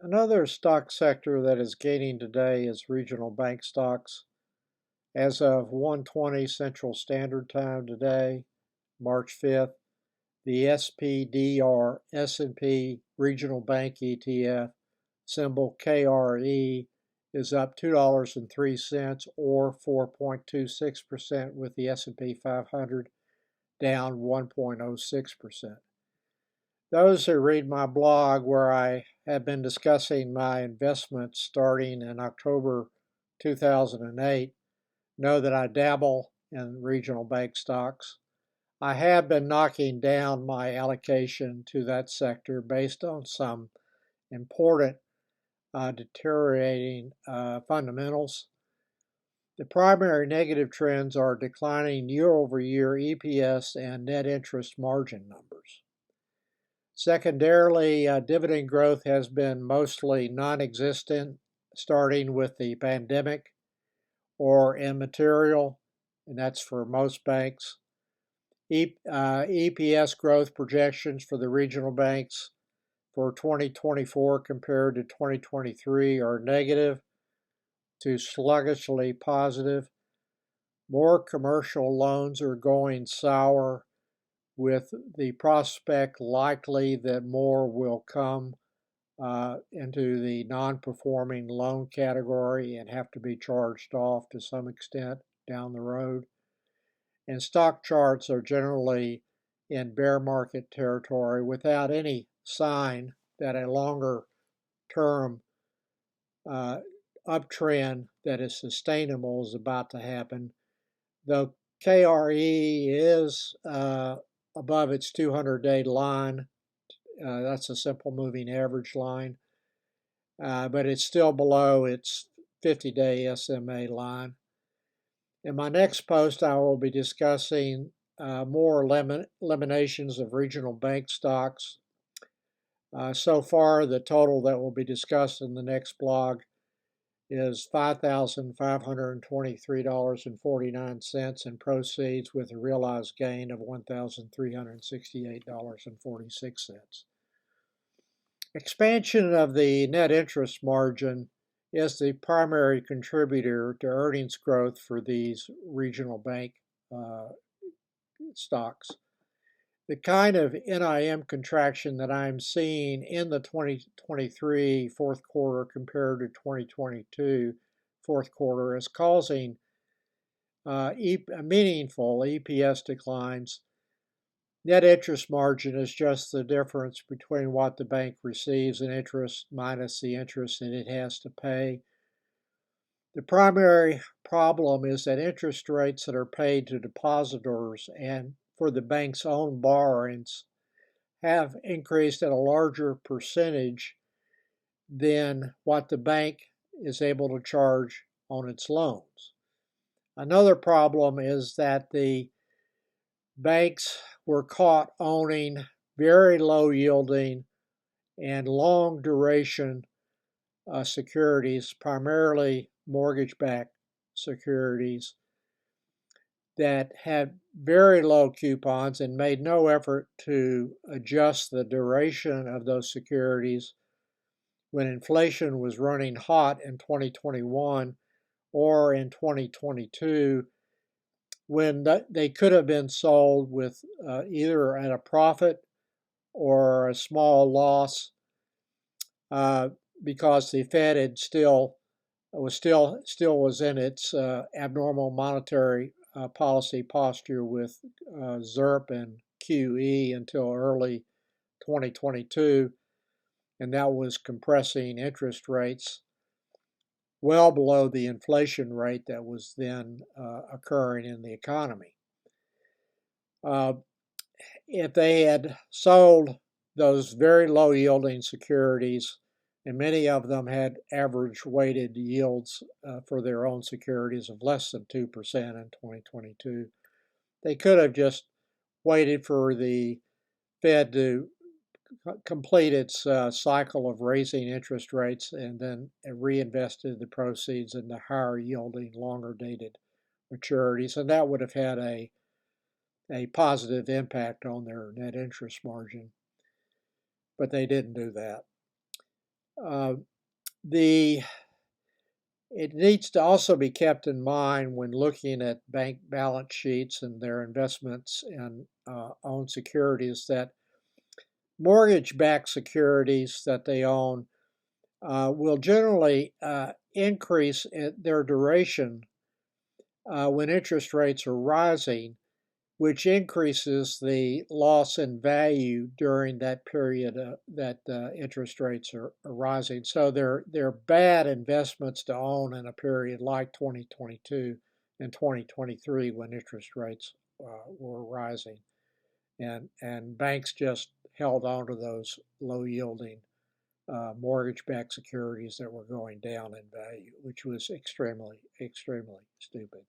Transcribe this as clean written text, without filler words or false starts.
Another stock sector that is gaining today is regional bank stocks. As of 1:20 Central Standard Time today, March 5th, the SPDR S&P Regional Bank ETF, symbol KRE, is up $2.03 or 4.26%, with the S&P 500 down 1.06%. Those who read my blog, where I have been discussing my investments starting in October 2008, know that I dabble in regional bank stocks. I have been knocking down my allocation to that sector based on some important deteriorating fundamentals. The primary negative trends are declining year-over-year EPS and net interest margin numbers. Secondarily, dividend growth has been mostly non-existent, starting with the pandemic, or immaterial, and that's for most banks. EPS growth projections for the regional banks for 2024 compared to 2023 are negative to sluggishly positive. More commercial loans are going sour, with the prospect likely that more will come into the non-performing loan category and have to be charged off to some extent down the road. And stock charts are generally in bear market territory without any sign that a longer term uptrend that is sustainable is about to happen. Though KRE is above its 200-day line. That's a simple moving average line. But it's still below its 50-day SMA line. In my next post, I will be discussing more eliminations of regional bank stocks. So far, the total that will be discussed in the next blog is $5,523.49 in proceeds, with a realized gain of $1,368.46. Expansion of the net interest margin is the primary contributor to earnings growth for these regional bank stocks. The kind of NIM contraction that I'm seeing in the 2023 fourth quarter compared to 2022 fourth quarter is causing meaningful EPS declines. Net interest margin is just the difference between what the bank receives in interest minus the interest that it has to pay. The primary problem is that interest rates that are paid to depositors and for the bank's own borrowings have increased at a larger percentage than what the bank is able to charge on its loans. Another problem is that the banks were caught owning very low yielding and long duration securities, primarily mortgage-backed securities, that had very low coupons and made no effort to adjust the duration of those securities when inflation was running hot in 2021 or in 2022, when they could have been sold with either at a profit or a small loss, because the Fed had still was in its abnormal monetary policy posture with ZIRP and QE until early 2022, and that was compressing interest rates well below the inflation rate that was then occurring in the economy. If they had sold those very low yielding securities, and many of them had average weighted yields for their own securities of less than 2% in 2022, they could have just waited for the Fed to complete its cycle of raising interest rates and then reinvested the proceeds into higher yielding, longer dated maturities, and that would have had a positive impact on their net interest margin. But they didn't do that. Uh, the It needs to also be kept in mind when looking at bank balance sheets and their investments in owned securities that mortgage-backed securities that they own will generally increase their duration when interest rates are rising, which increases the loss in value during that period that interest rates are rising. So they're bad investments to own in a period like 2022 and 2023 when interest rates were rising, and banks just held on to those low yielding mortgage-backed securities that were going down in value, which was extremely stupid.